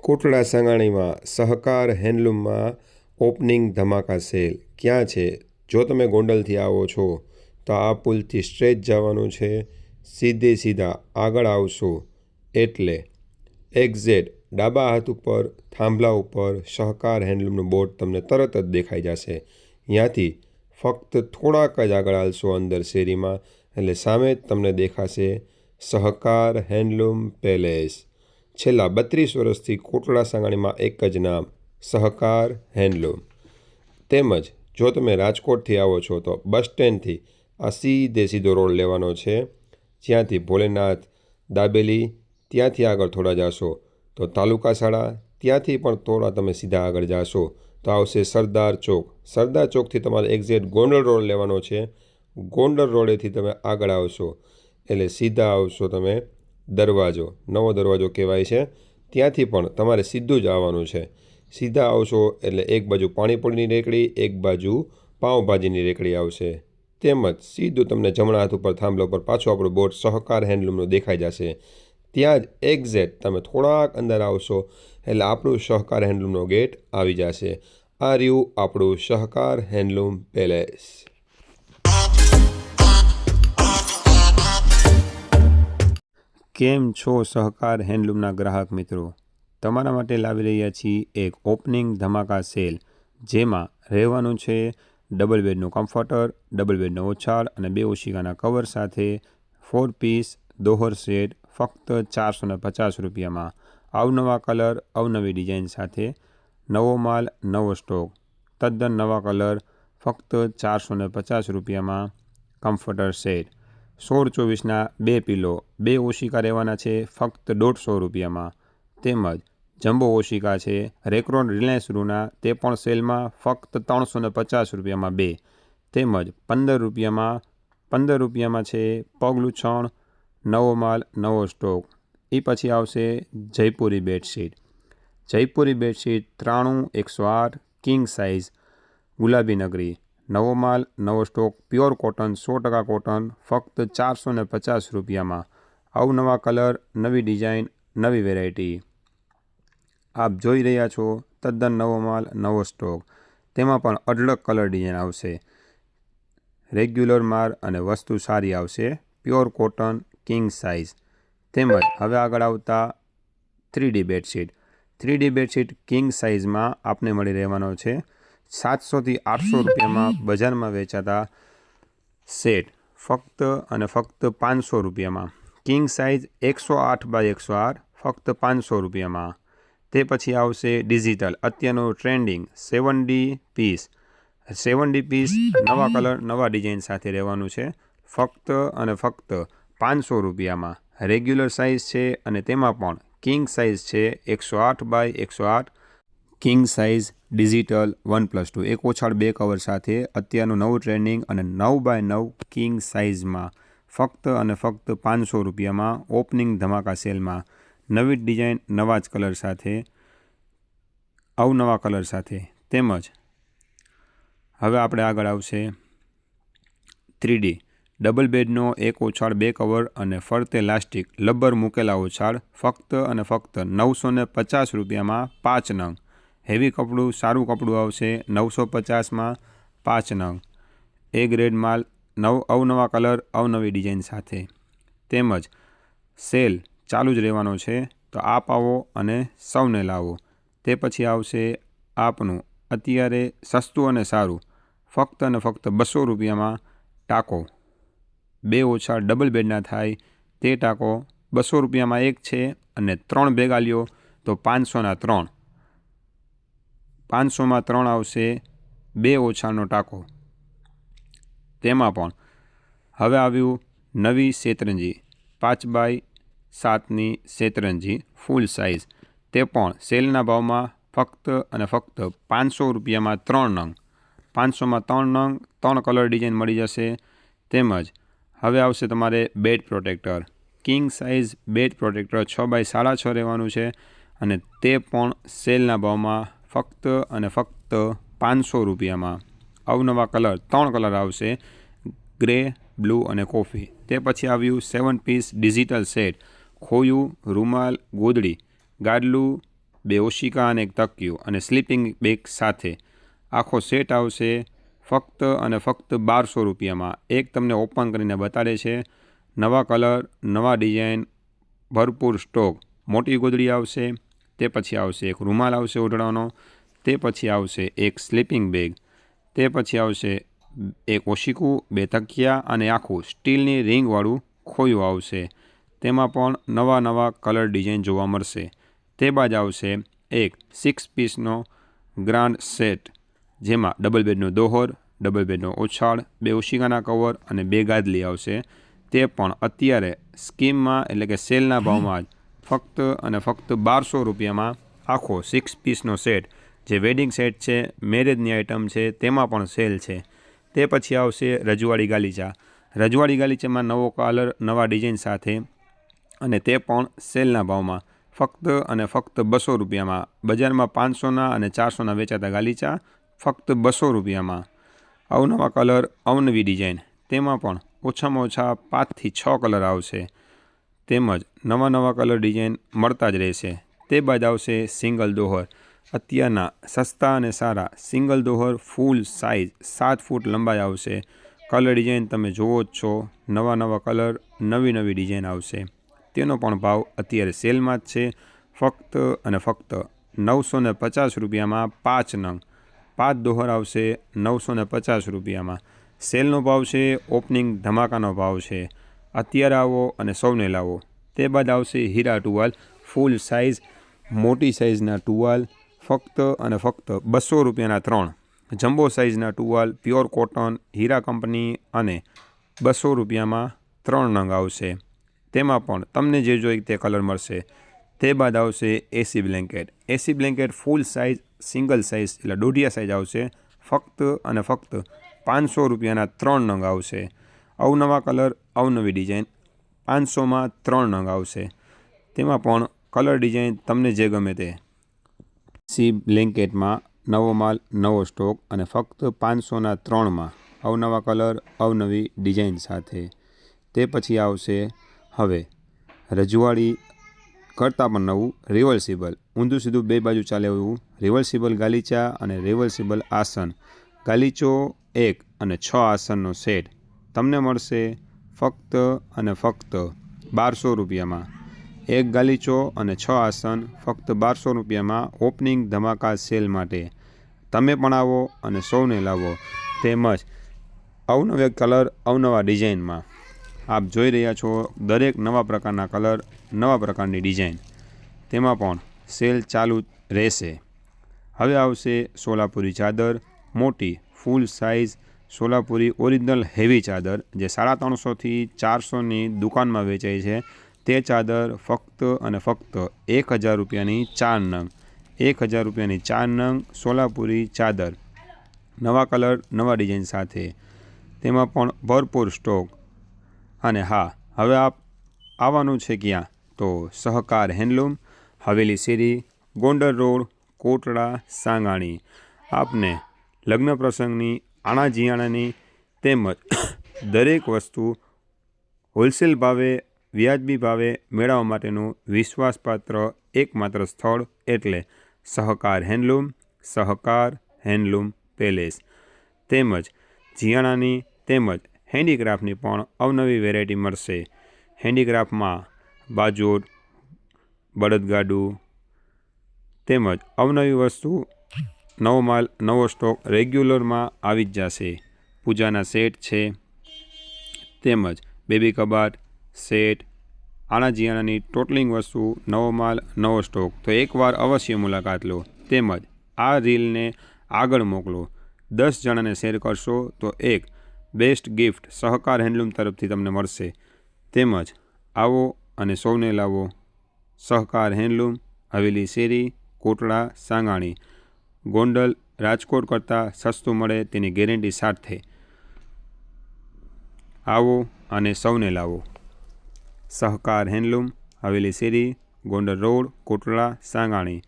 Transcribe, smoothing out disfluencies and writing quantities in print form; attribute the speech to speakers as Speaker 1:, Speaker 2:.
Speaker 1: કોટડા સાંગાણીમાં સહકાર હેન્ડલૂમમાં opening ધમાકા cell ક્યાં છે? જો તમે ગોંડલથી આવો છો તો આ પુલથી સ્ટ્રેટ જવાનું છે. સીધા આગળ આવશો એટલે એક્ઝેટ ડાબા હાથ ઉપર થાંભલા ઉપર સહકાર હેન્ડલૂમનું બોર્ડ તમને તરત જ દેખાઈ જશે. ત્યાંથી ફક્ત થોડાક જ આગળ હાલશો અંદર શેરીમાં એટલે સામે જ તમને દેખાશે સહકાર હેન્ડલૂમ પેલેસ. છેલ્લા 32 વર્ષથી કોટડા સાંગાણીમાં એક જ નામ સહકાર હેન્ડલૂમ. તેમજ જો તમે રાજકોટથી આવો છો તો બસ સ્ટેન્ડથી આ સીધો રોડ લેવાનો છે. જ્યાંથી ભોલેનાથ દાબેલી ત્યાંથી આગળ થોડા જાશો તો તાલુકા શાળા, ત્યાંથી પણ થોડા તમે સીધા આગળ જાશો તો આવશે સરદાર ચોક. સરદાર ચોકથી તમારે એક્ઝેક્ટ ગોંડલ રોડ લેવાનો છે. ગોંડલ રોડેથી તમે આગળ આવશો એટલે સીધા આવશો તમે દરવાજો, નવો દરવાજો કહેવાય છે. ત્યાંથી પણ તમારે સીધું જ આવવાનું છે. સીધા આવશો એટલે એક બાજુ પાણીપુરીની રેકડી, એક બાજુ પાઉંભાજીની રેકડી આવશે. તેમજ સીધું તમને જમણા હાથ ઉપર થાંભલા ઉપર પાછું આપણું બોર્ડ સહકાર હેન્ડલૂમનું દેખાઈ જશે. ત્યાં જ એક્ઝેક્ટ તમે થોડાક અંદર આવશો એટલે આપણું સહકાર હેન્ડલૂમનો ગેટ આવી જશે. આ રહ્યું આપણું સહકાર હેન્ડલૂમ પેલેસ. કેમ છો સહકાર હેન્ડલૂમના ગ્રાહક મિત્રો? તમારા માટે લાવી રહ્યા છીએ એક ઓપનિંગ ધમાકા સેલ, જેમાં રહેવાનું છે ડબલ બેડનું કમ્ફર્ટર, ડબલ બેડનો ઓછાળ અને 2 ઓશિકાના કવર સાથે 4 પીસ દોહર સેટ ફક્ત 450 રૂપિયામાં. અવનવા કલર, અવનવી ડિઝાઇન સાથે નવો માલ, નવો સ્ટોક, તદ્દન નવા કલર ફક્ત 450 રૂપિયામાં. કમ્ફર્ટર સેટ 16-24ના 2 પિલો, 2 ઓશિકા રહેવાના છે ફક્ત 150 રૂપિયામાં. તેમજ જમ્બો ઓશિકા છે રેક્રોન રિલાયન્સ રૂના, તે પણ સેલમાં ફક્ત 350 રૂપિયામાં 2. તેમજ 15 રૂપિયામાં છે પગલુંછણ, નવો માલ, નવો સ્ટોક. એ પછી આવશે Jaipuri bedsheet. Jaipuri bedsheet 93-108 king size ગુલાબી નગરી, નવો માલ, નવો સ્ટોક, પ્યોર કોટન, 100% કોટન ફક્ત 450 રૂપિયામાં. અવનવા કલર, નવી ડિઝાઇન, નવી વેરાયટી. આપ જોઈ રહ્યા છો તદ્દન નવો માલ, નવો સ્ટોક. તેમાં પણ અઢળક કલર ડિઝાઇન આવશે. રેગ્યુલર માલ અને વસ્તુ સારી આવશે. Pure cotton, king size. તેમજ હવે આગળ આવતા 3D bedsheet. 3D bedsheet king સાઇઝમાં આપને મળી રહેવાનો છે 700થી 800 રૂપિયામાં. બજારમાં વેચાતા સેટ ફક્ત અને ફક્ત 500 રૂપિયામાં. કિંગ સાઇઝ 108x108 ફક્ત 500 રૂપિયામાં. તે પછી આવશે ડિજિટલ, અત્યારનું trending 7D piece. 7D piece નવા કલર, નવા ડિઝાઇન સાથે રહેવાનું છે ફક્ત અને ફક્ત 500 રૂપિયામાં. રેગ્યુલર સાઇઝ છે અને તેમાં પણ કિંગ સાઇઝ છે 108x108. King size digital 1+2, 1 ઓછાળ 2 cover સાથે અત્યારનું નવું ટ્રેન્ડિંગ અને 9x9 કિંગ સાઇઝમાં ફક્ત અને ફક્ત 500 રૂપિયામાં. ઓપનિંગ ધમાકા સેલમાં નવી ડિઝાઇન, નવા જ કલર સાથે, અવનવા કલર સાથે. તેમજ હવે આપણે આગળ આવશે 3D ડબલ બેડનો 1 ઓછાળ 2 કવર અને ફરતે લાસ્ટિક લબર મૂકેલા ઓછાળ ફક્ત અને ફક્ત 950 રૂપિયામાં 5 નંગ. હેવી કપડું, સારું કપડું આવશે 950માં 5 નંગ. એ ગ્રેડ માલ, અવનવા કલર, અવનવી ડિઝાઇન સાથે. તેમજ સેલ ચાલુ જ રહેવાનો છે તો આપ આવો અને સૌને લાવો. તે પછી આવશે આપનું અત્યારે સસ્તું અને સારું ફક્ત અને ફક્ત 200 રૂપિયામાં ટાંકો. 2 ઓછાળ ડબલ બેડના થાય તે ટાંકો 200 રૂપિયામાં એક છે અને 3 ભેગા લ્યો તો 500ના 3. 500માં 3 આવશે 2 ઓછાળનો ટાંકો. તેમાં પણ હવે આવ્યું નવી શેતરંજી 5x7ની શેતરંજી ફૂલ સાઇઝ. તે પણ સેલના ભાવમાં ફક્ત અને ફક્ત 500 રૂપિયામાં 3 નંગ. 500માં 3 નંગ, 3 કલર ડિઝાઇન મળી જશે. તેમજ હવે આવશે તમારે bed protector. King size bed protector 6x6.5 રહેવાનું છે અને તે પણ સેલના ભાવમાં ફક્ત અને ફક્ત 500 રૂપિયામાં. અવનવા કલર, 3 કલર આવશે, ગ્રે, બ્લુ અને કોફી. તે પછી આવ્યું 7 પીસ ડિજિટલ સેટ. ખોયું, રૂમાલ, ગોદડી, ગાડલું, બે ઓશિકા અને એક તકિયું અને સ્લીપિંગ બેગ સાથે આખો સેટ આવશે ફક્ત અને ફક્ત 1200 રૂપિયામાં. એક તમને ઓપન કરીને બતાડે છે. નવા કલર, નવા ડિઝાઇન, ભરપૂર સ્ટોક. મોટી ગોદડી આવશે, તે પછી આવશે એક રૂમાલ આવશે ઓઢળવાનો, તે પછી આવશે એક સ્લીપિંગ બેગ, તે પછી આવશે એક ઓશિકું, બે તકિયા અને આખું સ્ટીલની રિંગવાળું ખોયું આવશે. તેમાં પણ નવા નવા કલર ડિઝાઇન જોવા મળશે. તે બાદ આવશે એક 6 પીસનો ગ્રાન્ડ સેટ, જેમાં ડબલ બેડનો દોહર, ડબલ બેડનો ઓછાળ, બે ઓશિકાના કવર અને બે ગાદલી આવશે. તે પણ અત્યારે સ્કીમમાં એટલે કે સેલના ભાવમાં જ ફક્ત અને ફક્ત 1200 રૂપિયામાં આખો 6 પીસનો સેટ, જે વેડિંગ સેટ છે, મેરેજની આઇટમ છે, તેમાં પણ સેલ છે. તે પછી આવશે રજવાડી ગાલીચા. રજવાડી ગાલીચામાં નવો કલર, નવા ડિઝાઇન સાથે અને તે પણ સેલના ભાવમાં ફક્ત અને ફક્ત 200 રૂપિયામાં. બજારમાં 500ના અને 400ના વેચાતા ગાલીચા ફક્ત 200 રૂપિયામાં. અવનવા કલર, અવનવી ડિઝાઇન, તેમાં પણ ઓછામાં ઓછા 5 થી 6 કલર આવશે. તેમજ નવા નવા કલર ડિઝાઇન મળતા જ રહેશે. તે બાદ આવશે સિંગલ દોહર. અત્યારના સસ્તા અને સારા સિંગલ દોહર ફૂલ સાઇઝ 7 ફૂટ લંબાઈ આવશે. કલર ડિઝાઇન તમે જુઓ જ છો. નવા નવા કલર, નવી નવી ડિઝાઇન આવશે. તેનો પણ ભાવ અત્યારે સેલમાં જ છે. ફક્ત અને ફક્ત 950 રૂપિયામાં 5 નંગ. 5 દોહર આવશે 950 રૂપિયામાં. સેલનો ભાવ છે, ઓપનિંગ ધમાકાનો ભાવ છે. અત્યારે આવો અને સૌને લાવો. તે બાદ આવશે હીરા ટુવાલ. ફૂલ સાઇઝ, મોટી સાઇઝના ટુવાલ ફક્ત અને ફક્ત 200 રૂપિયાના 3. જમ્બો સાઇઝના ટુવાલ, પ્યોર કોટન, હીરા કંપની અને 200 રૂપિયામાં 3 નંગ આવશે. તેમાં પણ તમને જે જોઈએ તે કલર મળશે. તે બાદ આવશે AC blanket. AC blanket full size, single size એટલે દોઢિયા સાઇઝ આવશે. ફક્ત અને ફક્ત 500 રૂપિયાના 3 નંગ આવશે. અવનવા કલર, અવનવી ડિઝાઇન, 500માં 3 નંગ આવશે. તેમાં પણ કલર ડિઝાઇન તમને જે ગમે તે. એસી બ્લેન્કેટમાં નવો માલ, નવો સ્ટોક અને ફક્ત 500ના 3માં અવનવા કલર, અવનવી ડિઝાઇન સાથે. તે પછી આવશે હવે રજવાડી કરતાં પણ નવું રિવર્સિબલ, ઊંધું સીધું બે બાજુ ચાલે એવું રિવર્સિબલ ગાલીચા અને રિવર્સિબલ આસન. ગાલીચો 1 અને 6 આસનનો સેટ તમને મળશે ફક્ત અને ફક્ત 1200 રૂપિયામાં. એક ગાલીચો અને 6 આસન ફક્ત 1200 રૂપિયામાં ઓપનિંગ ધમાકા સેલ માટે. તમે પણ આવો અને સૌને લાવો. તેમજ અવનવા કલર, અવનવા ડિઝાઇનમાં આપ જોઈ રહ્યા છો દરેક નવા પ્રકારના કલર, નવા પ્રકારની ડિઝાઇન. તેમાં પણ સેલ ચાલુ રહેશે. હવે આવશે સોલાપુરી ચાદર. મોટી ફૂલ સાઇઝ સોલાપુરી ઓરિજિનલ હેવી ચાદર, જે 350થી 400ની દુકાનમાં વેચાય છે. તે ચાદર ફક્ત અને ફક્ત 1000 રૂપિયાની 4 નંગ. 1000 રૂપિયાની 4 નંગ સોલાપુરી ચાદર. નવા કલર, નવા ડિઝાઇન સાથે. તેમાં પણ ભરપૂર સ્ટોક. અને હા, હવે આપ આવવાનું છે ક્યાં? તો સહકાર હેન્ડલૂમ, હવેલી શેરી, ગોંડલ રોડ, કોટડા, સાંગાણી. આપને લગ્ન પ્રસંગની, આણા જીયાણાની તેમજ દરેક વસ્તુ હોલસેલ ભાવે, વ્યાજબી ભાવે મેળવવા માટેનું વિશ્વાસપાત્ર એકમાત્ર સ્થળ એટલે સહકાર હેન્ડલૂમ, સહકાર હેન્ડલૂમ પેલેસ. તેમજ જીયાણાની તેમજ હેન્ડીક્રાફ્ટની પણ અવનવી વેરાયટી મળશે. હેન્ડીક્રાફ્ટમાં બાજોટ, બળદગાડું તેમજ અવનવી વસ્તુ, નવો માલ, નવો સ્ટોક રેગ્યુલરમાં આવી જ જશે. પૂજાના સેટ છે, તેમજ બેબી કબાટ, સેટ, આણા જીયાણાની ટોટલિંગ વસ્તુ, નવો માલ, નવો સ્ટોક. તો એકવાર અવશ્ય મુલાકાત લો. તેમજ આ રીલને આગળ મોકલો. 10 જણાને શેર કરશો તો એક બેસ્ટ ગિફ્ટ સહકાર હેન્ડલૂમ તરફથી તમને મળશે. તેમજ આવો અને સૌને લાવો. સહકાર હેન્ડલૂમ, હવેલી શેરી, કોટડા, સાંગાણી. ગોંડલ, રાજકોટ કરતાં સસ્તું મળે તેની ગેરંટી સાથે. આવો અને સૌને લાવો. સહકાર હેન્ડલૂમ, હવેલી શેરી, ગોંડલ રોડ, કોટડા, સાંગાણી.